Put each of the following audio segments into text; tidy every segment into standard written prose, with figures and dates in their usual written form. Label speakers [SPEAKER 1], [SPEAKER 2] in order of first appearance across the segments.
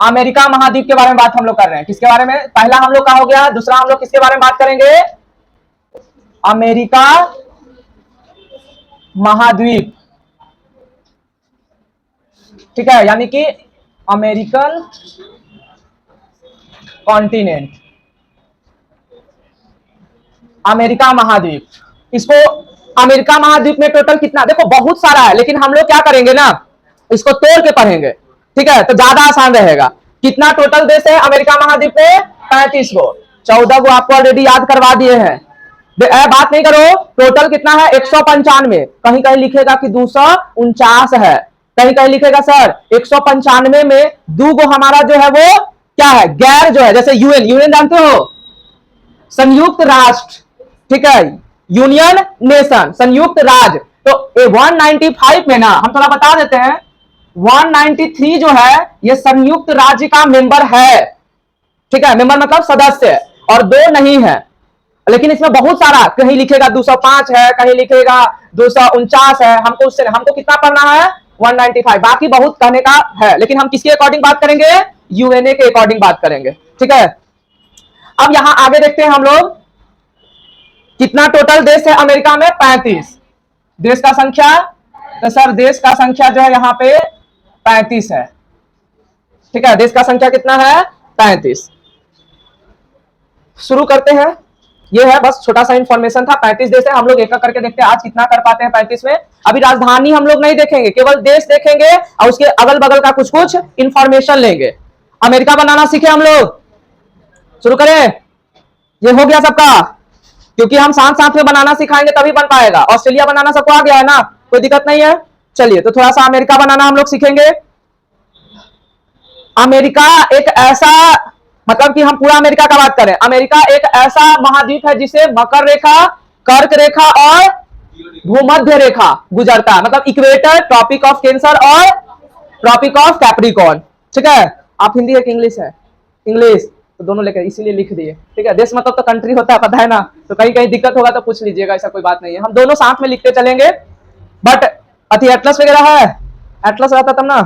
[SPEAKER 1] America महाद्वीप के बारे में बात हम लोग कर रहे हैं। किसके बारे में? पहला हम लोग का हो गया, दूसरा हम लोग किसके बारे में बात करेंगे? अमेरिका महाद्वीप, ठीक है, यानी कि अमेरिकन कॉन्टिनेंट, अमेरिका महाद्वीप। इसको अमेरिका महाद्वीप में टोटल कितना, देखो बहुत सारा है, लेकिन हम लोग क्या करेंगे ना, इसको तोड़ के पढ़ेंगे, ठीक है, तो ज्यादा आसान रहेगा। कितना टोटल देश है अमेरिका महाद्वीप में? 35 गो। 14 गो आपको ऑलरेडी याद करवा दिए हैं। बात नहीं करो, टोटल कितना है? 195। कहीं कहीं लिखेगा कि 249 है, कहीं कहीं लिखेगा सर 195 में 2 गो हमारा जो है वो क्या है? गैर जो है, जैसे यूएन, यूएन जानते हो, संयुक्त राष्ट्र, ठीक है, यूनियन नेशन, संयुक्त राज्य। तो 195 में ना हम थोड़ा बता देते हैं, 193 जो है ये संयुक्त राज्य का मेंबर है, ठीक है, मेंबर मतलब सदस्य, और 2 नहीं है। लेकिन इसमें बहुत सारा, कहीं लिखेगा 205 है, कहीं लिखेगा 249 है। हमको कितना पढ़ना है? 195। बाकी बहुत कहने का है, लेकिन हम किसके अकॉर्डिंग बात करेंगे? यूएनए के अकॉर्डिंग बात करेंगे, ठीक है। अब यहां आगे देखते हैं हम लोग, कितना टोटल देश है अमेरिका में? 35। देश का संख्या, तो सर देश का संख्या जो है यहां पे 35 है, ठीक है, देश का संख्या कितना है? 35। शुरू करते हैं, ये है बस छोटा सा इंफॉर्मेशन था। 35 देश है, हम लोग एक एक करके देखते हैं आज कितना कर पाते हैं 35 में। अभी राजधानी हम लोग नहीं देखेंगे, केवल देश देखेंगे और उसके अगल बगल का कुछ कुछ इंफॉर्मेशन लेंगे। अमेरिका बनाना सीखे हम लोग, शुरू करें? ये हो गया सबका, क्योंकि हम साथ साथ में बनाना सिखाएंगे तभी बन पाएगा। ऑस्ट्रेलिया बनाना सबको आ गया है ना, कोई दिक्कत नहीं है। चलिए तो थोड़ा सा अमेरिका बनाना हम लोग सीखेंगे। अमेरिका एक ऐसा, मतलब कि हम पूरा अमेरिका का बात करें, अमेरिका एक ऐसा महाद्वीप है जिसे मकर रेखा, कर्क रेखा और भूमध्य रेखा गुजरता है, मतलब इक्वेटर, ट्रॉपिक ऑफ कैंसर और ट्रॉपिक ऑफ कैप्रिकॉर्न, ठीक है। आप हिंदी है कि इंग्लिश है? इंग्लिश, तो दोनों लेकर इसीलिए लिख दिए, ठीक है। देश मतलब तो कंट्री होता है, पता है ना, तो कहीं कहीं दिक्कत होगा तो पूछ लीजिएगा, ऐसा कोई बात नहीं है, हम दोनों साथ में लिखते चलेंगे। बट अति एटलस वगैरह है, एटलस रहता तब ना,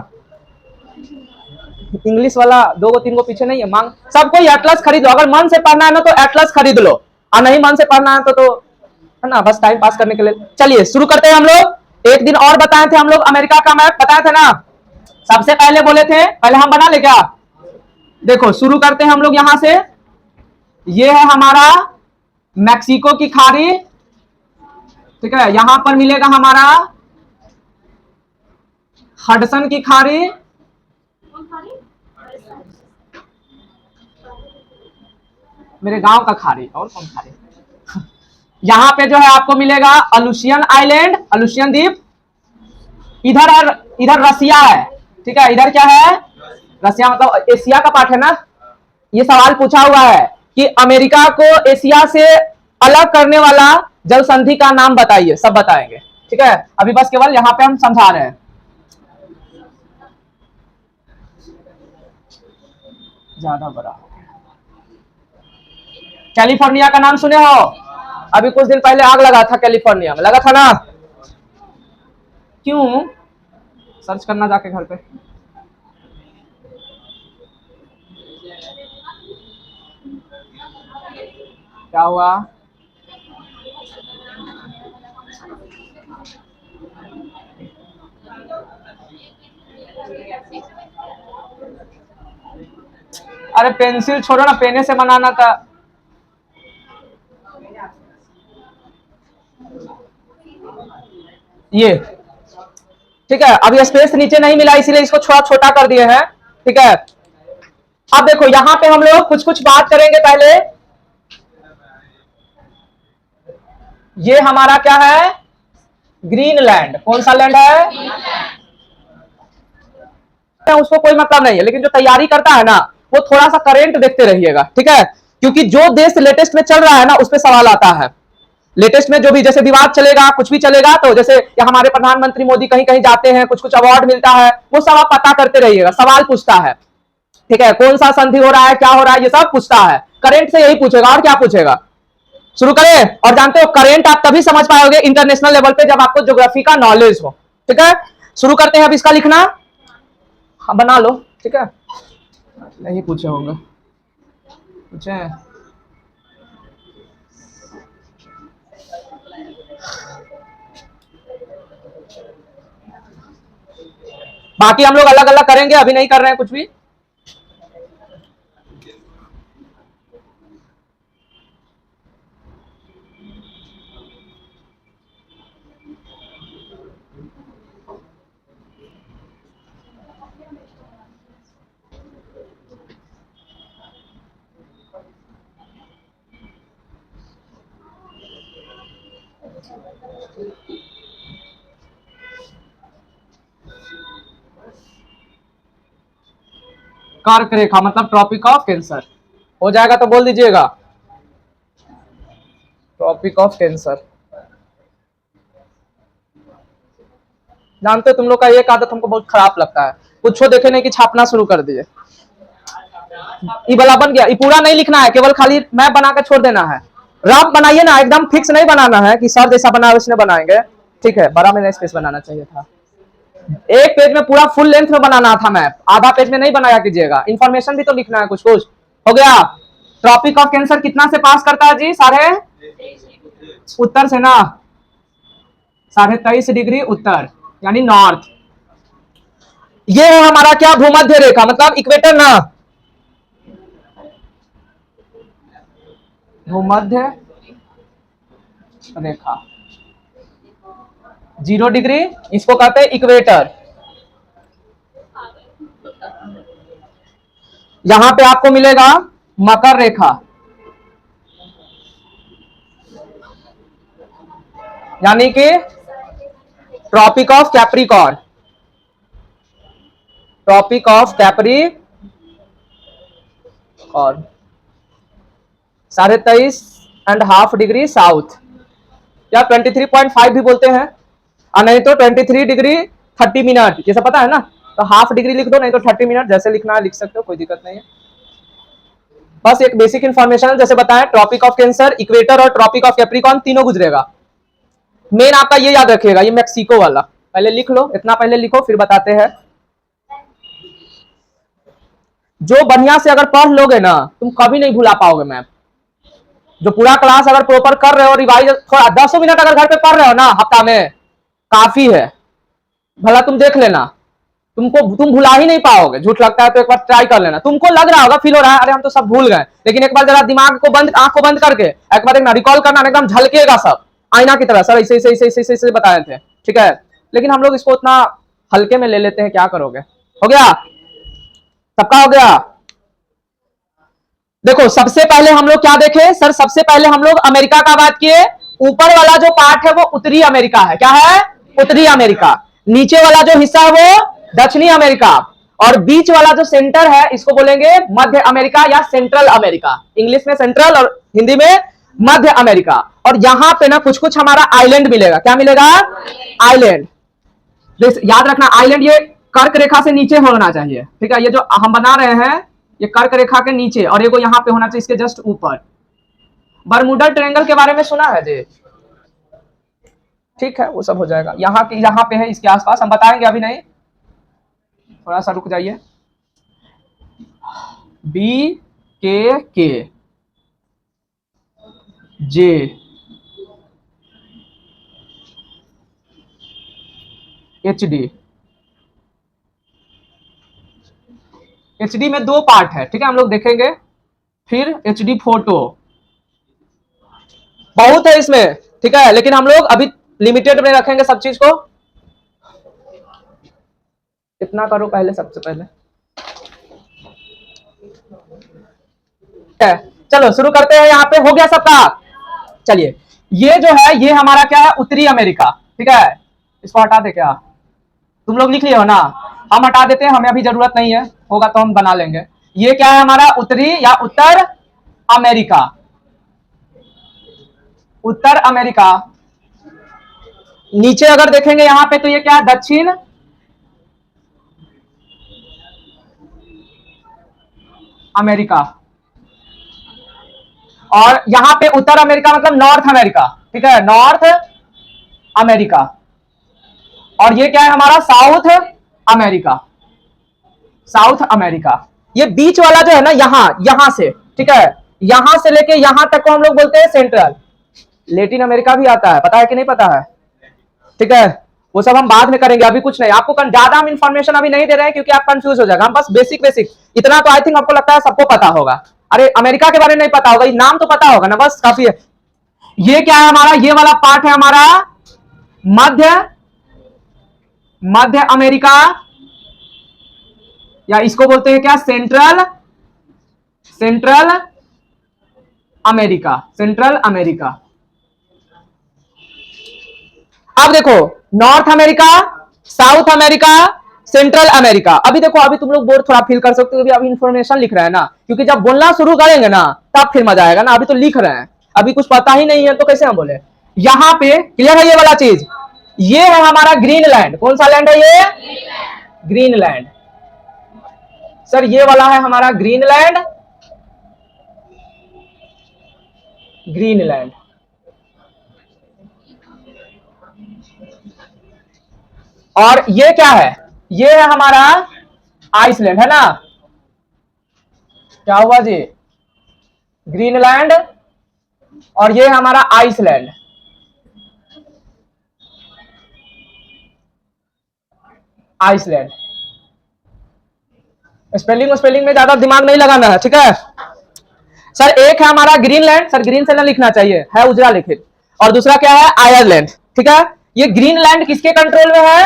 [SPEAKER 1] इंग्लिश वाला 2 गो 3 गो पीछे नहीं है, मांग सबको एटलस खरीद लो। अगर मन से पढ़ना है ना तो एटलस खरीद लो, और नहीं मन से पढ़ना है तो है ना, बस टाइम पास करने के लिए। चलिए शुरू करते हैं हम लोग। एक दिन और बताए थे हम लोग, अमेरिका का मैप बताए थे ना, सबसे पहले बोले थे, पहले हम बना ले क्या? देखो शुरू करते हैं हम लोग यहां से। ये है हमारा मैक्सिको की खाड़ी, ठीक है, यहां पर मिलेगा हमारा हडसन की खाड़ी, मेरे गांव का खाड़ी, और कौन खाड़ी? यहां पे जो है आपको मिलेगा अलुशियन आइलैंड, अलुशियन द्वीप। इधर रसिया है, ठीक है, इधर क्या है? रसिया, मतलब एशिया का पार्ट है ना। ये सवाल पूछा हुआ है कि अमेरिका को एशिया से अलग करने वाला जल संधि का नाम बताइए, सब बताएंगे, ठीक है। अभी बस केवल यहां पे हम समझा रहे हैं। ज्यादा बड़ा, कैलिफोर्निया का नाम सुने हो? अभी कुछ दिन पहले आग लगा था कैलिफोर्निया में, लगा था ना? क्यों? सर्च करना जाके घर पे। क्या हुआ? अरे पेंसिल छोड़ो ना, पेने से बनाना था। ये ठीक है, अभी स्पेस नीचे नहीं मिला इसीलिए इसको थोड़ा छोटा कर दिए हैं, ठीक है। अब देखो यहां पे हम लोग कुछ कुछ बात करेंगे। पहले ये हमारा क्या है? ग्रीनलैंड। कौन सा लैंड है? उसको कोई मतलब नहीं है, लेकिन जो तैयारी करता है ना वो थोड़ा सा करेंट देखते रहिएगा, ठीक है, क्योंकि जो देश लेटेस्ट में चल रहा है ना उस पर सवाल आता है। लेटेस्ट में जो भी जैसे विवाद चलेगा, कुछ भी चलेगा, तो जैसे हमारे प्रधानमंत्री मोदी कहीं कहीं जाते हैं, कुछ कुछ अवार्ड मिलता है, वो सब आप पता करते रहिएगा, सवाल पूछता है, ठीक है। कौन सा संधि हो रहा है, क्या हो रहा है, ये सब पूछता है। करेंट से यही पूछेगा, और क्या पूछेगा? शुरू करें। और जानते हो करेंट आप तभी समझ पाओगे इंटरनेशनल लेवल पे जब आपको ज्योग्राफी का नॉलेज हो, ठीक है। शुरू करते हैं अब इसका लिखना, हाँ, बना लो, ठीक है। नहीं पूछे होंगे, पूछे हैं? बाकी हम लोग अलग अलग करेंगे, अभी नहीं कर रहे हैं कुछ भी। कर्क रेखा मतलब ट्रॉपिक ऑफ कैंसर, हो जाएगा तो बोल दीजिएगा। ट्रॉपिक ऑफ कैंसर, जानते हो तुम लोग का एक आदत हमको बहुत खराब लगता है, कुछ देखे नहीं कि छापना शुरू कर दिए। ये वाला बन गया, ये पूरा नहीं लिखना है, केवल खाली मैप बना के छोड़ देना है। रफ बनाइए ना, एकदम फिक्स नहीं बनाना है कि सर जैसा बना उसने बनाएंगे। ठीक है, बड़ा में स्पेस बनाना चाहिए था। एक पेज में पूरा फुल लेंथ में बनाना था मैप, आधा पेज में नहीं बनाया कीजिएगा। इन्फॉर्मेशन भी तो लिखना है कुछ कुछ। हो गया। ट्रॉपिक ऑफ कैंसर कितना से पास करता है जी? साढ़े उत्तर से ना, 23.5 डिग्री उत्तर यानी नॉर्थ। ये है हमारा क्या, भूमध्य रेखा मतलब इक्वेटर ना, भूमध्य रेखा 0 डिग्री, इसको कहते हैं इक्वेटर। यहां पे आपको मिलेगा मकर रेखा, यानी कि tropic of Capricorn, tropic of Capricorn 23.5 degree south, या 23.5 भी बोलते हैं, और नहीं तो 23 डिग्री 30 मिनट, जैसा पता है ना, तो हाफ डिग्री लिख दो, नहीं तो 30 मिनट, जैसे लिखना है लिख सकते हो, कोई दिक्कत नहीं है। बस एक बेसिक इंफॉर्मेशन जैसे बताएं, ट्रॉपिक ऑफ कैंसर, इक्वेटर और ट्रॉपिक ऑफ कैप्रिकॉर्न तीनों गुजरेगा। मेन आपका ये याद रखिएगा, ये मैक्सिको वाला पहले लिख लो, इतना पहले लिखो फिर बताते हैं। जो बढ़िया से अगर पढ़ लोगे ना, तुम कभी नहीं भुला पाओगे मैप। जो पूरा क्लास अगर प्रॉपर कर रहे हो, रिवाइज थोड़ा 10 मिनट अगर घर पे पढ़ रहे हो ना हफ्ता में, काफी है। भला तुम देख लेना, तुम भुला ही नहीं पाओगे। झूठ लगता है तो एक बार ट्राई कर लेना, तुमको लग रहा होगा, फील हो रहा है अरे हम तो सब भूल गए, लेकिन एक बार जरा दिमाग को बंद, आंख को बंद करके एक बार रिकॉल करना, एकदम झलकेगा सब आईना की तरह। सर ऐसे ऐसे ऐसे ऐसे ऐसे बताए थे, ठीक है, लेकिन हम लोग इसको उतना हल्के में ले लेते हैं, क्या करोगे। हो गया, सबका हो गया। देखो सबसे पहले हम लोग क्या देखे सर, सबसे पहले हम लोग अमेरिका का बात किए। ऊपर वाला जो पार्ट है वो उत्तरी अमेरिका है, क्या है? उत्तरी अमेरिका। नीचे वाला जो हिस्सा है वो दक्षिणी अमेरिका, और बीच वाला जो सेंटर है इसको बोलेंगे मध्य अमेरिका या सेंट्रल अमेरिका। इंग्लिश में सेंट्रल और हिंदी में मध्य अमेरिका। और यहां पे ना कुछ कुछ हमारा आइलैंड मिलेगा, क्या मिलेगा? आइलैंड। याद रखना, आइलैंड ये कर्क रेखा से नीचे होना चाहिए, ठीक है। ये जो हम बना रहे हैं ये कर्क रेखा के नीचे, और ये को यहाँ पे होना चाहिए इसके जस्ट ऊपर। बरमूडा ट्रायंगल के बारे में सुना है जी? ठीक है, वो सब हो जाएगा। यहाँ पे है, इसके आसपास हम बताएंगे, अभी नहीं, थोड़ा सा रुक जाइए। के जे एच डी में 2 पार्ट है, ठीक है, हम लोग देखेंगे। फिर एच डी फोटो बहुत है इसमें, ठीक है, लेकिन हम लोग अभी लिमिटेड में रखेंगे सब चीज को। इतना करो पहले, सबसे पहले चलो शुरू करते हैं। यहाँ पे हो गया सबका। चलिए, ये जो है ये हमारा क्या है? उत्तरी अमेरिका, ठीक है। इसको हटा दे क्या? तुम लोग लिख लिए हो ना, हम हटा देते हैं, हमें अभी जरूरत नहीं है, होगा तो हम बना लेंगे। ये क्या है हमारा? उत्तरी या उत्तर अमेरिका। उत्तर अमेरिका। नीचे अगर देखेंगे यहाँ पे तो ये क्या है? दक्षिण अमेरिका। और यहां पे उत्तर अमेरिका मतलब नॉर्थ अमेरिका, ठीक है, नॉर्थ अमेरिका। और ये क्या है हमारा? South America, south America. ये बीच वाला जो है ना, यहां से, ठीक है, यहां से लेके यहां तक को हम लोग बोलते हैं सेंट्रल। लेटिन अमेरिका भी आता है, पता है कि नहीं पता है? ठीक है, वो सब हम बाद में करेंगे, अभी कुछ नहीं। आपको ज्यादा हम इंफॉर्मेशन अभी नहीं दे रहे हैं क्योंकि आप कंफ्यूज हो जाएगा। हम बस बेसिक बेसिक इतना तो आई थिंक आपको लगता है सबको पता होगा। अरे अमेरिका के बारे में नहीं पता होगा, ये नाम तो पता होगा ना, बस काफी है। ये क्या है हमारा, ये वाला पार्ट है हमारा मध्य मध्य अमेरिका, या इसको बोलते हैं क्या, central central America, central America. अब देखो, north America, south America, central America. अभी देखो, अभी तुम लोग बोर्ड थोड़ा फील कर सकते हो, अभी इंफॉर्मेशन लिख रहे हैं ना, क्योंकि जब बोलना शुरू करेंगे ना तब फिर मजा आएगा ना। अभी तो लिख रहे हैं, अभी कुछ पता ही नहीं है तो कैसे हम बोले। यहां पे क्लियर है ये वाला चीज, ये है हमारा ग्रीनलैंड। कौन सा लैंड है ये? ग्रीनलैंड। सर ये वाला है हमारा ग्रीनलैंड, ग्रीनलैंड। और ये क्या है, ये है हमारा आइसलैंड, है ना? क्या हुआ जी? ग्रीनलैंड, और ये है हमारा आइसलैंड। आइसलैंड। स्पेलिंग में ज्यादा दिमाग नहीं लगाना है, ठीक है सर। एक है हमारा ग्रीनलैंड, सर ग्रीन से ना लिखना चाहिए, है उजरा लिखे। और दूसरा क्या है, आयरलैंड, ठीक है। ये ग्रीनलैंड किसके कंट्रोल में है?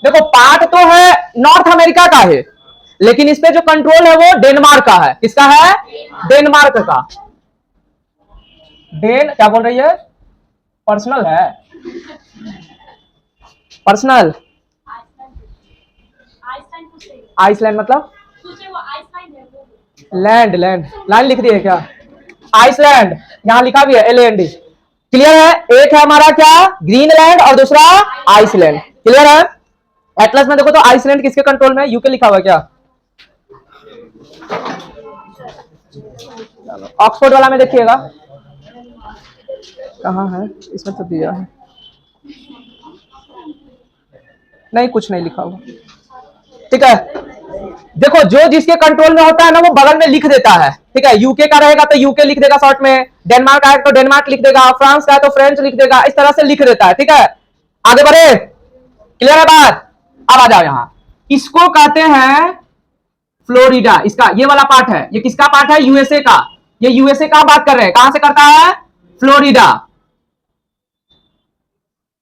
[SPEAKER 1] देखो पार्ट तो है नॉर्थ अमेरिका का है, लेकिन इस पे जो कंट्रोल है वो डेनमार्क का है। किसका है? डेनमार्क का। क्या बोल रही है? पर्सनल है, पर्सनल। आइसलैंड मतलब लैंड, लैंड लिख दी है क्या? आइसलैंड यहां लिखा भी है, LAND। क्लियर है? एक है हमारा क्या, ग्रीनलैंड, और दूसरा आइसलैंड। क्लियर है? एटलस में देखो तो आइसलैंड किसके कंट्रोल में है? यूके लिखा हुआ क्या? ऑक्सफोर्ड वाला में देखिएगा कहां है, इसमें तो दिया है नहीं, कुछ नहीं लिखा हुआ, ठीक है। देखो जो जिसके कंट्रोल में होता है ना वो बगल में लिख देता है, ठीक है। यूके का रहेगा तो यूके लिख देगा शॉर्ट में, डेनमार्क का है तो डेनमार्क लिख देगा, फ्रांस का है तो फ्रेंच लिख देगा, इस तरह से लिख देता है, ठीक है। आगे बढ़े, क्लियर है बात? अब आ जाओ यहां, इसको कहते हैं फ्लोरिडा। इसका ये वाला पार्ट है, ये किसका पार्ट है? यूएसए का। ये यूएसए का बात कर रहे हैं, कहां से करता है? फ्लोरिडा,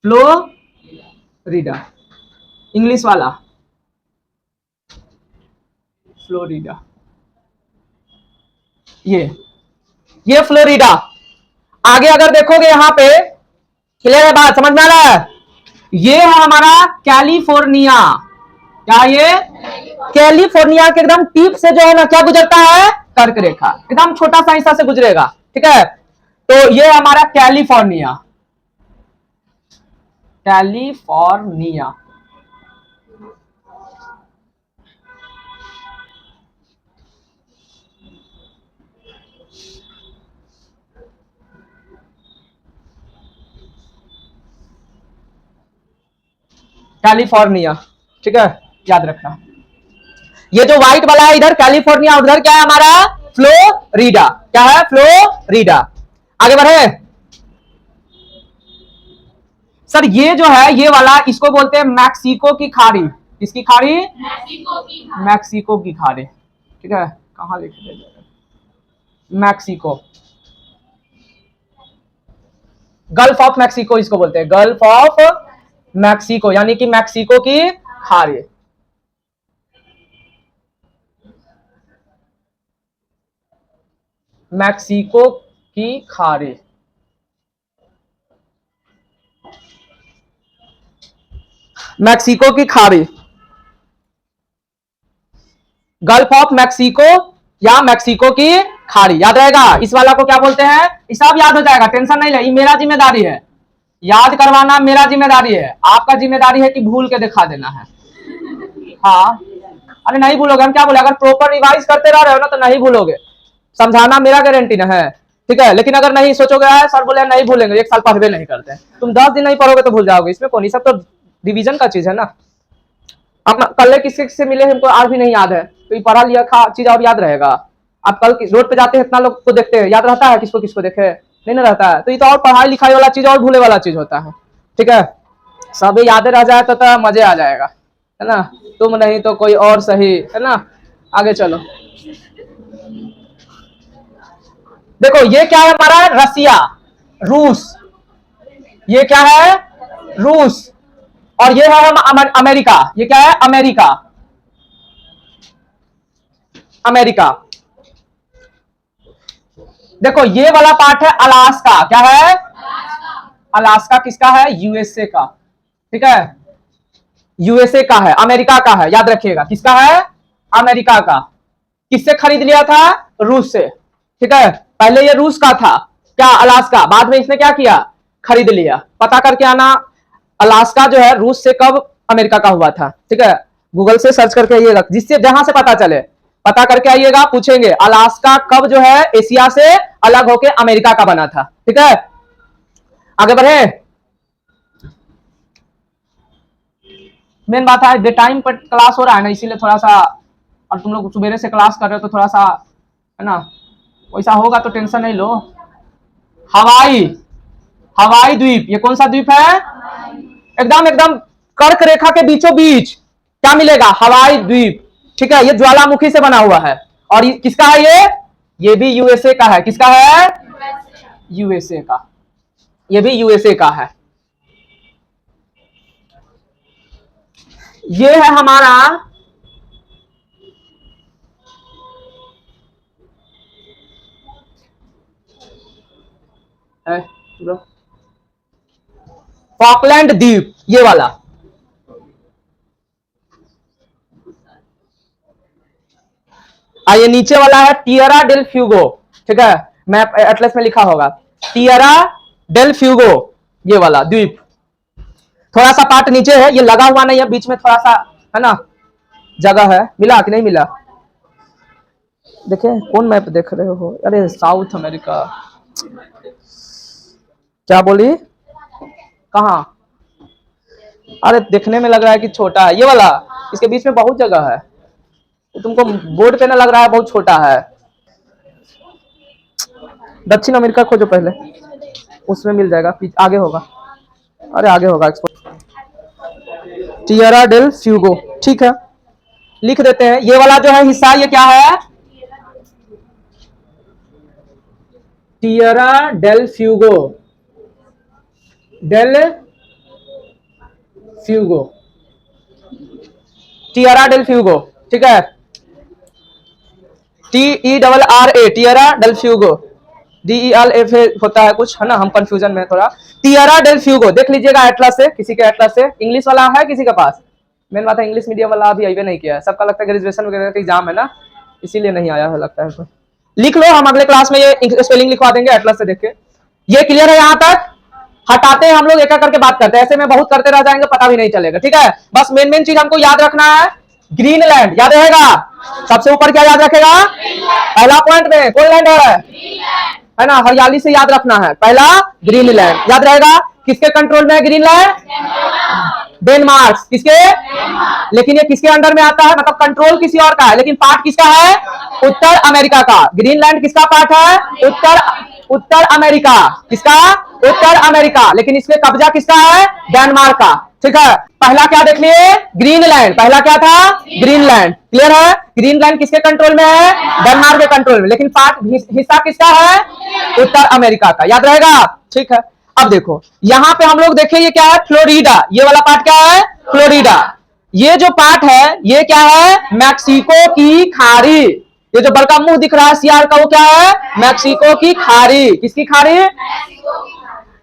[SPEAKER 1] फ्लोरिडा, इंग्लिश वाला फ्लोरिडा। ये फ्लोरिडा। आगे अगर देखोगे यहां पे, क्लियर है बात, समझ में आ रहा है? ये है हमारा कैलिफोर्निया। क्या ये? कैलिफोर्निया के एकदम टीप से जो है ना क्या गुजरता है? कर्क रेखा, एकदम छोटा सा हिस्सा से गुजरेगा, ठीक है। तो ये हमारा कैलिफोर्निया, कैलिफोर्निया। कैलिफोर्निया, ठीक है, याद रखना। ये जो व्हाइट वाला है इधर कैलिफोर्निया, और उधर क्या है हमारा? फ्लोरिडा। क्या है? फ्लोरिडा। आगे बढ़े सर। ये जो है ये वाला, इसको बोलते हैं मैक्सिको की खाड़ी। किसकी खाड़ी? मैक्सिको की खाड़ी, ठीक है। कहां लिखे थे? मैक्सिको, गल्फ ऑफ मैक्सिको इसको बोलते हैं, गल्फ ऑफ मैक्सिको, यानी कि मैक्सिको की खाड़ी। मैक्सिको की खाड़ी, मैक्सिको की खाड़ी, गल्फ ऑफ मैक्सिको या मैक्सिको की खाड़ी, याद रहेगा। इस वाला को क्या बोलते हैं? सब याद हो जाएगा, टेंशन नहीं ले, ये मेरा जिम्मेदारी है, याद करवाना मेरा जिम्मेदारी है। आपका जिम्मेदारी है कि भूल के दिखा देना है। हाँ, अरे नहीं भूलोगे, हम क्या बोले, अगर प्रॉपर रिवाइज करते रह रहे हो ना तो नहीं भूलोगे। समझाना मेरा गारंटी ना है, ठीक है। लेकिन अगर नहीं सोचोगे, सर बोले नहीं भूलेंगे, एक साल पढ़वे नहीं करते, तुम 10 दिन नहीं पढ़ोगे तो भूल जाओगे, इसमें कौन, सब तो डिवीजन का चीज है ना। अब कल किससे मिले हमको आज भी नहीं याद है, तो ये पढ़ा लिखा चीज और याद रहेगा। आप कल रोड पे जाते हैं इतना लोग को देखते हैं, याद रहता है किसको किसको देखे? नहीं ना रहता है। तो ये तो और पढ़ाई लिखाई वाला चीज और भूले वाला चीज होता है, ठीक है। सब यादें रह जाए तो मजे आ जाएगा, है ना। तुम नहीं तो कोई और सही, है ना। आगे चलो, देखो ये क्या है हमारा? रसिया, रूस। ये क्या है? रूस। और ये है हम अमेरिका। ये क्या है? अमेरिका। अमेरिका। देखो ये वाला पार्ट है अलास्का। क्या है? अलास्का किसका है? यूएसए का, ठीक है। यूएसए का है, अमेरिका का है, याद रखिएगा। किसका है? अमेरिका का। किससे खरीद लिया था? रूस से, ठीक है। पहले ये रूस का था क्या? अलास्का। बाद में इसने क्या किया? खरीद लिया। पता करके आना अलास्का जो है रूस से कब अमेरिका का हुआ था, ठीक है। गूगल से सर्च करके आइएगा, जिससे जहां से पता चले पता करके आइएगा। पूछेंगे अलास्का कब जो है एशिया से अलग होके अमेरिका का बना था, ठीक है। आगे बढ़े। मेन बात है डे टाइम पर क्लास हो रहा है ना, इसीलिए थोड़ा सा, और तुम लोग सुबेरे से क्लास कर रहे हो तो थोड़ा सा, है ना। वैसा होगा तो टेंशन नहीं लो। हवाई, हवाई द्वीप। ये कौन सा द्वीप है? एकदम एकदम कर्क रेखा के बीचों बीच क्या मिलेगा? हवाई द्वीप, ठीक है। ये ज्वालामुखी से बना हुआ है। और ये किसका है? ये भी यूएसए का है। किसका है? यूएसए का। ये भी यूएसए का है। ये है हमारा फॉकलैंड द्वीप, ये वाला। ये नीचे वाला है टिएरा डेल फ्यूगो, ठीक है। मैप एटलस में लिखा होगा टिएरा डेल फ्यूगो, ये वाला द्वीप। थोड़ा सा पार्ट नीचे है, ये लगा हुआ नहीं है, बीच में थोड़ा सा, है ना, जगह है। मिला कि नहीं मिला? देखे कौन मैप देख रहे हो? अरे साउथ अमेरिका। क्या बोली? कहाँ? अरे देखने में लग रहा है कि छोटा है ये वाला, इसके बीच में बहुत जगह है। तुमको बोर्ड पे ना लग रहा है बहुत छोटा है। दक्षिण अमेरिका खोजो पहले, उसमें मिल जाएगा। आगे होगा, अरे आगे होगा टिएरा डेल फ्यूगो, ठीक है। लिख देते हैं। ये वाला जो है हिस्सा, ये क्या है? Tierra del Fuego, del Fuego, Tierra del Fuego, ठीक है। TERRA, Tierra del Fuego. DELF होता है कुछ, है ना, हम कंफ्यूजन में थोड़ा। टिएरा डेल फ्यूगो देख लीजिएगा एटलस से, किसी के एटलस से। इंग्लिश वाला है किसी के पास? मेन बात है इंग्लिश मीडियम वाला अभी अभी नहीं किया है, सबका लगता है ग्रेजुएशन वगैरह का एग्जाम है ना, इसीलिए नहीं आया है लगता है। लिख लो, हम अगले क्लास में ये स्पेलिंग लिखवा देंगे एटलस से देख के। ये क्लियर है यहाँ तक? हटाते हैं हम लोग, एक एक करके बात करते हैं, ऐसे में बहुत करते रह जाएंगे, पता भी नहीं चलेगा, ठीक है। बस मेन मेन चीज हमको याद रखना है। ग्रीनलैंड याद रहेगा, सबसे ऊपर क्या याद रखेगा? पहला पॉइंट में कौन लैंड है ना, हरियाली से याद रखना है। पहला ग्रीनलैंड याद रहेगा। किसके कंट्रोल में है ग्रीनलैंड? डेनमार्क। किसके? लेकिन ये किसके अंडर में आता है? मतलब कंट्रोल किसी और का है, लेकिन पार्ट किसका है? उत्तर अमेरिका का। ग्रीनलैंड किसका पार्ट है? उत्तर अमेरिका। किसका? उत्तर अमेरिका। लेकिन इसमें कब्जा किसका है? डेनमार्क का, ठीक है। पहला क्या देख लिए? ग्रीनलैंड। पहला क्या था? ग्रीनलैंड। क्लियर है? ग्रीनलैंड किसके कंट्रोल में है? डेनमार्क के कंट्रोल में। लेकिन पार्ट हिस्सा किसका है? उत्तर अमेरिका का। याद रहेगा, ठीक है। अब देखो यहां पे हम लोग देखें, ये क्या है? फ्लोरिडा। ये वाला पार्ट क्या है? फ्लोरिडा। ये जो पार्ट है ये क्या है? मैक्सिको की खाड़ी। ये जो बड़का मुंह दिख रहा है सियार का, वो क्या है? मैक्सिको की खाड़ी। किसकी खाड़ी?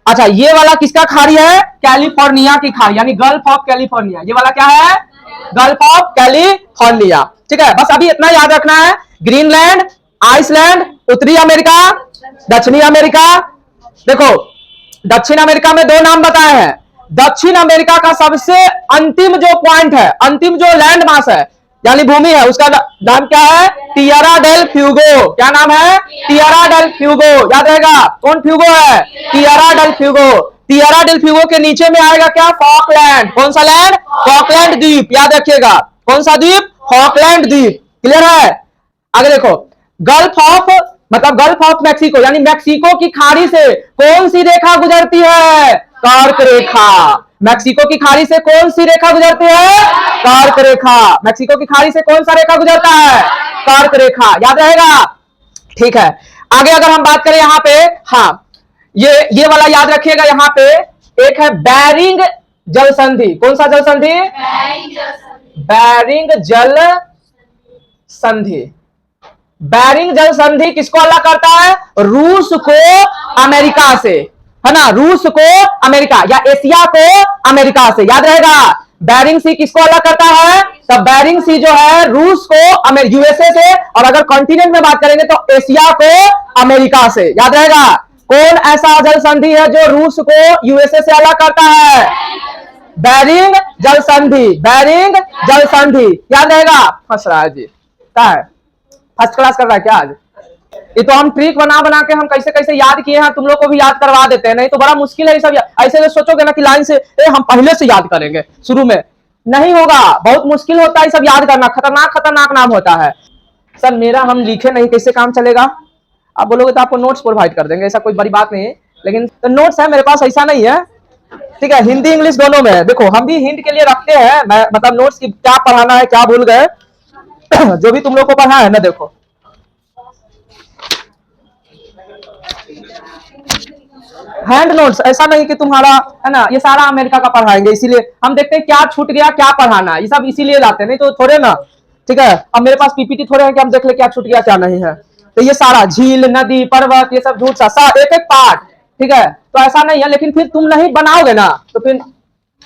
[SPEAKER 1] अच्छा, ये वाला किसका खाड़ी है? कैलिफोर्निया की खाड़ी, यानी गल्फ ऑफ कैलिफोर्निया। ये वाला क्या है? गल्फ ऑफ कैलिफोर्निया, ठीक है। बस अभी इतना याद रखना है। ग्रीनलैंड, आइसलैंड, उत्तरी अमेरिका, दक्षिणी अमेरिका। देखो दक्षिण अमेरिका में दो नाम बताए हैं। दक्षिण अमेरिका का सबसे अंतिम जो पॉइंट है, अंतिम जो लैंड मास है यानी भूमि है, उसका नाम क्या है? Tierra del Fuego. क्या नाम है? Tierra del Fuego. याद रहेगा कौन फ्यूगो है? Tierra del Fuego. Tierra del Fuego के नीचे में आएगा क्या? फॉकलैंड। कौन सा लैंड? फॉकलैंड द्वीप। याद रखिएगा कौन सा द्वीप? फॉकलैंड द्वीप। क्लियर है? आगे देखो, गल्फ ऑफ मतलब गल्फ ऑफ मैक्सिको यानी मैक्सिको की खाड़ी से कौन सी रेखा गुजरती है? कर्क रेखा। मैक्सिको की खाड़ी से कौन सी रेखा गुजरती है? कर्क रेखा। मैक्सिको की खाड़ी से कौन सा रेखा गुजरता है? कर्क रेखा। याद रहेगा? ठीक है। आगे अगर हम बात करें यहां पे, हाँ ये वाला याद रखिएगा, यहां पे एक है बैरिंग जल संधि। कौन सा जल संधि? बैरिंग जल संधि। बैरिंग जल संधि किसको अलग करता है? रूस को अमेरिका से, है ना, रूस को अमेरिका या एशिया को अमेरिका से। याद रहेगा? बैरिंग सी किसको अलग करता है? तो बैरिंग सी जो है रूस को यूएसए से, और अगर कॉन्टिनेंट में बात करेंगे तो एशिया को अमेरिका से। याद रहेगा? कौन ऐसा जल संधि है जो रूस को यूएसए से अलग करता है? बैरिंग जल संधि। बैरिंग जल संधि। याद रहेगा? फंस रहा है जी, क्या है? फर्स्ट क्लास कर रहा है क्या आज? ये तो हम ट्रिक बना बना के हम कैसे कैसे याद किए हैं, तुम लोग को भी याद करवा देते हैं। नहीं तो बड़ा मुश्किल है ये सब। ऐसे सोचोगे ना कि लाइन से हम पहले से याद करेंगे, शुरू में नहीं होगा। बहुत मुश्किल होता है सब याद करना, खतरनाक खतरनाक नाम होता है। सर मेरा हम लिखे नहीं, कैसे काम चलेगा? आप बोलोगे तो आपको नोट्स प्रोवाइड कर देंगे, ऐसा कोई बड़ी बात नहीं है। लेकिन तो नोट्स है मेरे पास, ऐसा नहीं है, ठीक है? हिंदी इंग्लिश दोनों में है। देखो हम भी हिंट के लिए रखते हैं, मैं मतलब नोट्स की क्या पढ़ाना है, क्या भूल गए जो भी तुम लोग को पढ़ा है ना, देखो हैंड नोट्स, ऐसा नहीं कि तुम्हारा है ना ये सारा अमेरिका का पढ़ाएंगे। इसीलिए हम देखते हैं क्या छूट गया, क्या पढ़ाना, ये सब इसीलिए लाते हैं, नहीं तो थोड़े ना। ठीक है? अब मेरे पास पीपीटी थोड़े हैं कि हम देख ले क्या छूट गया क्या नहीं है। तो ये सारा झील नदी पर्वत ये सब झूठ सा एक एक पार्ट, ठीक है? तो ऐसा नहीं है, लेकिन फिर तुम नहीं बनाओगे ना तो फिर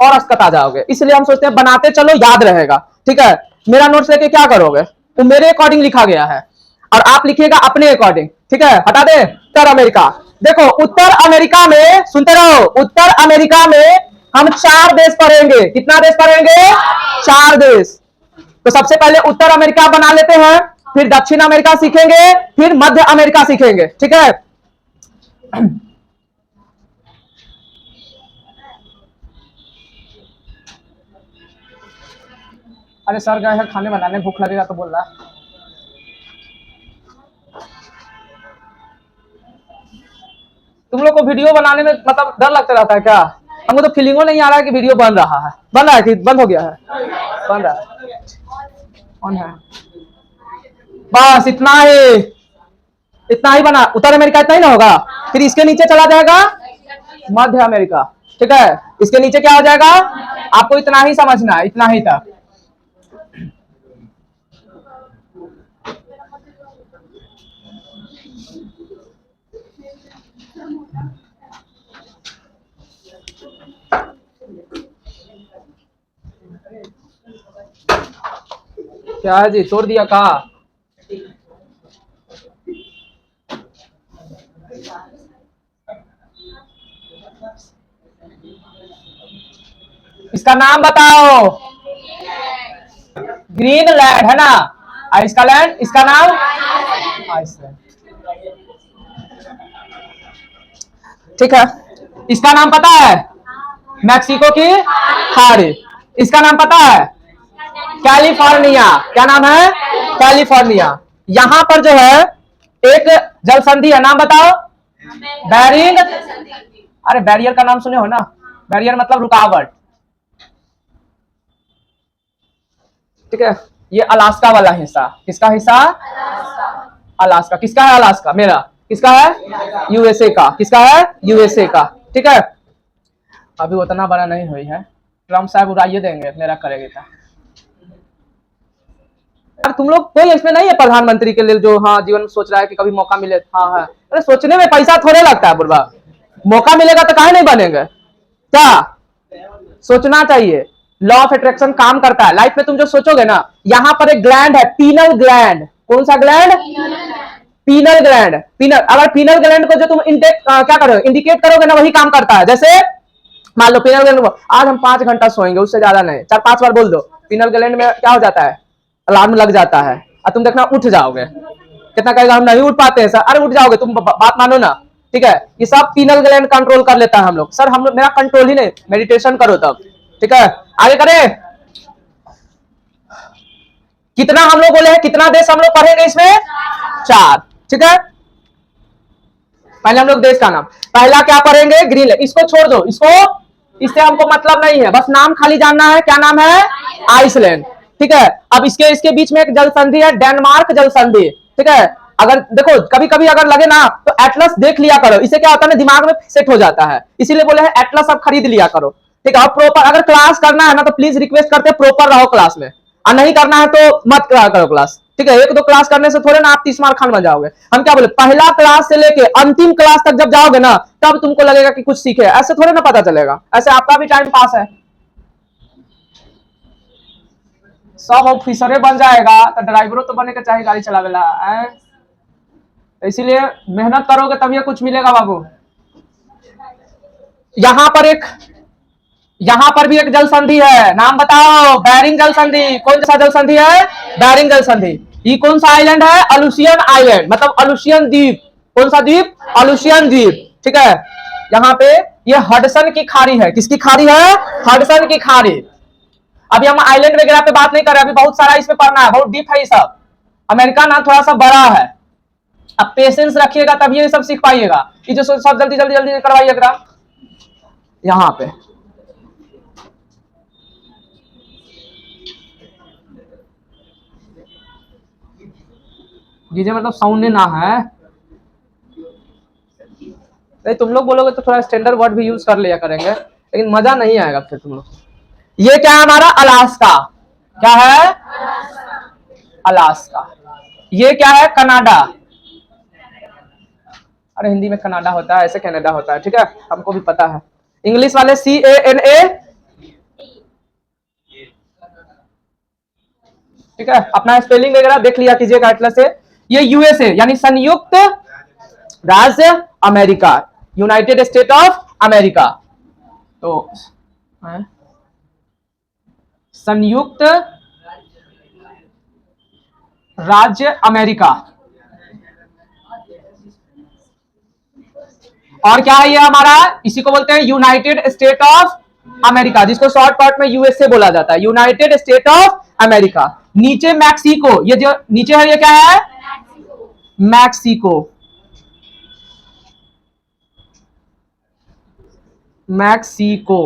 [SPEAKER 1] और अस्कत आ जाओगे। इसलिए हम सोचते हैं बनाते चलो, याद रहेगा। ठीक है? मेरा नोट्स लेके क्या करोगे? वो मेरे अकॉर्डिंग लिखा गया है और आप लिखिएगा अपने अकॉर्डिंग। ठीक है? हटा दे उत्तर अमेरिका। देखो उत्तर अमेरिका में, सुनते रहो, उत्तर अमेरिका में हम 4 देश पढ़ेंगे। कितना देश पढ़ेंगे? 4 देश। तो सबसे पहले उत्तर अमेरिका बना लेते हैं, फिर दक्षिण अमेरिका सीखेंगे, फिर मध्य अमेरिका सीखेंगे। ठीक है? अरे सर गए हैं खाने बनाने, भूख लगेगा तो बोल रहा है। तुम लोग को वीडियो बनाने में मतलब डर लगता रहता है क्या? हमको तो फीलिंगो नहीं आ रहा है कि वीडियो बन रहा है। बन रहा है कि बंद हो गया है? बन रहा है। कौन है? बस इतना ही, इतना ही बना। उत्तर अमेरिका इतना ही ना होगा, फिर इसके नीचे चला जाएगा मध्य अमेरिका। ठीक है? इसके नीचे क्या हो जाएगा? आपको इतना ही समझना है, इतना ही तक। क्या है जी, तोड़ दिया का? इसका नाम बताओ। ग्रीनलैंड है ना? और इसका लैंड, इसका नाम आइसलैंड। ठीक है? इसका नाम पता है? मैक्सिको की खाड़ी। इसका नाम पता है? कैलिफोर्निया। क्या नाम है? कैलिफोर्निया। यहां पर जो है एक जल संधि है, नाम बताओ। बैरिंग। अरे बैरियर का नाम सुने हो ना? बैरियर मतलब रुकावट। ठीक है? ये अलास्का वाला हिस्सा, किसका हिस्सा? अलास्का। किसका है अलास्का? मेरा। किसका है? यूएसए का। किसका है? यूएसए का। ठीक है? अभी उतना बड़ा नहीं हुई है, ट्रम्प साहब उड़ाइए देंगे मेरा करेगा। अब तुम लोग कोई इसमें नहीं है प्रधानमंत्री के लिए जो हाँ जीवन में सोच रहा है कि कभी मौका मिले? हाँ है। अरे सोचने में पैसा थोड़े लगता है बुढ़वा, मौका मिलेगा तो काहे नहीं बनेंगे? क्या सोचना चाहिए? लॉ ऑफ अट्रैक्शन काम करता है लाइफ में। तुम जो सोचोगे ना, यहाँ पर एक ग्लैंड है, पीनल ग्लैंड। कौन सा ग्लैंड? Penal gland. पीनल, अगर पीनल ग्लैंड को जो तुम क्या करोगे, इंडिकेट करोगे ना, वही काम करता है। जैसे मान लो पीनल ग्लैंड, आज हम 5 घंटा सोएंगे, उससे ज्यादा नहीं, 4-5 बार बोल दो, पीनल ग्लैंड में क्या हो जाता है? अलार्म लग जाता है और तुम देखना उठ जाओगे। कितना कहेगा हम नहीं उठ पाते हैं सर? अरे उठ जाओगे, तुम बात मानो ना। ठीक है? ये सब पीनल ग्लैंड कंट्रोल कर लेता है हम लोग। सर हम लोग, मेरा कंट्रोल ही नहीं, मेडिटेशन करो तब। ठीक है? आगे करें। कितना हम लोग बोले हैं, कितना देश हम लोग पढ़ेंगे इसमें? 4। ठीक है, पहले हम लोग देश का नाम, पहला क्या पढ़ेंगे? ग्रीनलैंड। इसको छोड़ दो, इससे हमको मतलब नहीं है, बस नाम खाली जानना है। क्या नाम है? आइसलैंड। ठीक है, अब इसके इसके बीच में एक जल संधि है, डेनमार्क जल संधि। ठीक है, अगर देखो कभी कभी अगर लगे ना तो एटलस देख लिया करो, इससे क्या होता है ना, दिमाग में सेट हो जाता है, इसीलिए बोले हैं एटलस अब खरीद लिया करो। ठीक है, और प्रॉपर अगर क्लास करना है ना तो प्लीज रिक्वेस्ट करते प्रॉपर रहो क्लास में, और नहीं करना है तो मत करो क्लास। ठीक है, एक दो क्लास करने से थोड़े ना आप 30 मार्क खान बन जाओगे। हम क्या बोले, पहला क्लास से लेके अंतिम क्लास तक जब जाओगे ना तब तुमको लगेगा कि कुछ सीखे, ऐसे थोड़े ना पता चलेगा, ऐसे आपका भी टाइम पास है। सब ऑफिसरे बन जाएगा तो ड्राइवरों तो बने के चाहिए गाड़ी चलावेला है, इसीलिए मेहनत करोगे तभी कुछ मिलेगा बाबू। यहां पर भी एक जल संधि है, नाम बताओ? बेरिंग जल संधि। कौन सा जल संधि है? बेरिंग जल संधि। ये कौन सा आइलैंड है? अलुसियन आइलैंड, मतलब अलुसियन द्वीप। कौन सा द्वीप? अलुसियन द्वीप। ठीक है, यहाँ पे ये हडसन की खाड़ी है। किसकी खाड़ी है? हडसन की खाड़ी। अभी हम आइलैंड वगैरह पे बात नहीं कर रहे, अभी बहुत सारा इसमें पढ़ना है, बहुत डीप है ये सब। अमेरिका ना थोड़ा सा बड़ा है, अब पेशेंस रखिएगा तब ये सब सीख पाइएगा। ये जो सब जल्दी जल्दी जल्दी करवाइएगा यहाँ पे। ये मतलब साउंड ना है, नहीं तुम लोग बोलोगे तो थोड़ा स्टैंडर्ड वर्ड भी यूज कर लिया करेंगे, लेकिन मजा नहीं आएगा फिर तुम लोग। ये क्या है हमारा? अलास्का। क्या है? अलास्का। ये क्या है? कनाडा। अरे हिंदी में कनाडा होता है, ऐसे कनाडा होता है। ठीक है, हमको भी पता है। इंग्लिश वाले CANA। ठीक है, अपना स्पेलिंग वगैरह देख लिया कीजिएगा एटलस से। ये USA यानी संयुक्त राज्य America, United state of America. तो संयुक्त राज्य अमेरिका। और क्या है ये हमारा? इसी को बोलते हैं यूनाइटेड स्टेट ऑफ अमेरिका, जिसको शॉर्टकट में USA बोला जाता है, यूनाइटेड स्टेट ऑफ अमेरिका। नीचे मैक्सिको, ये जो नीचे है ये क्या है? मैक्सिको। मैक्सिको।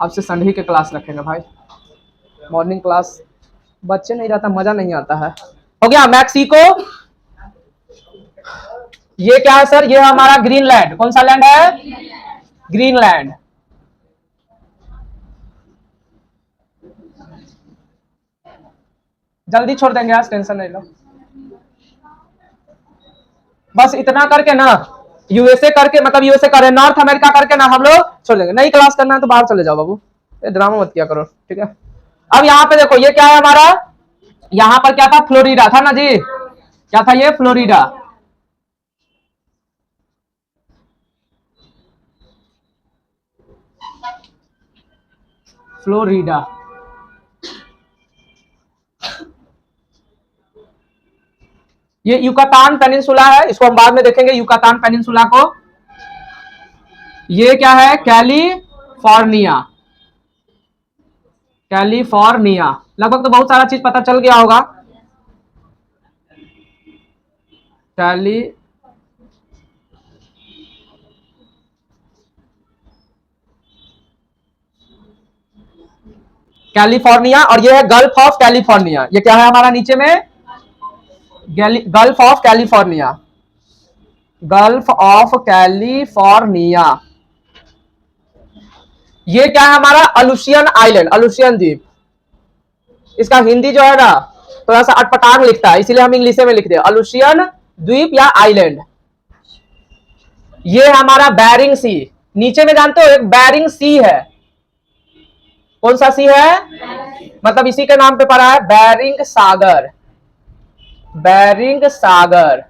[SPEAKER 1] अब से संडे के क्लास रखेंगे भाई, मॉर्निंग क्लास बच्चे नहीं रहता, मजा नहीं आता है। हो गया मैक्सिको। ये क्या है सर? ये हमारा ग्रीनलैंड। कौन सा लैंड है? ग्रीनलैंड। जल्दी छोड़ देंगे आज, टेंशन नहीं लो। बस इतना करके ना, USA करके, मतलब USA करे, नॉर्थ अमेरिका करके ना हम लोग छोड़ देंगे। नई क्लास करना है तो बाहर चले जाओ बाबू, ये ड्रामा मत किया करो। ठीक है, अब यहाँ पे देखो ये क्या है हमारा? यहाँ पर क्या था? फ्लोरिडा था ना जी। क्या था ये? फ्लोरिडा। फ्लोरिडा। ये युकातान पेनिनसुला है, इसको हम बाद में देखेंगे युकातान पेनिनसुला को। ये क्या है? कैलिफोर्निया। कैलिफोर्निया। लगभग तो बहुत सारा चीज पता चल गया होगा। कैलिफोर्निया, और ये है गल्फ ऑफ कैलिफोर्निया। ये क्या है हमारा नीचे में? Gulf of California. Gulf of California. ये क्या है हमारा? अलुसियन आइलैंड, अलुसियन द्वीप। इसका हिंदी जो है ना थोड़ा सा अटपटांग लिखता है, इसीलिए हम इंग्लिश में लिखते हैं अलुसियन द्वीप या आइलैंड। ये हमारा बैरिंग सी। नीचे में जानते हो एक बैरिंग सी है। कौन सा सी है? मतलब इसी के नाम पे पड़ा है, बैरिंग सागर। बैरिंग सागर।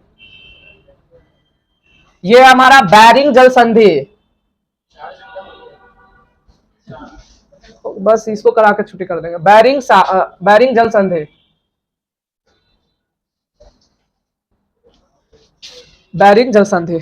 [SPEAKER 1] ये हमारा बैरिंग जल संधि। बस इसको करा के छुट्टी कर देंगे। बैरिंग जल संधि। बैरिंग जल संधि।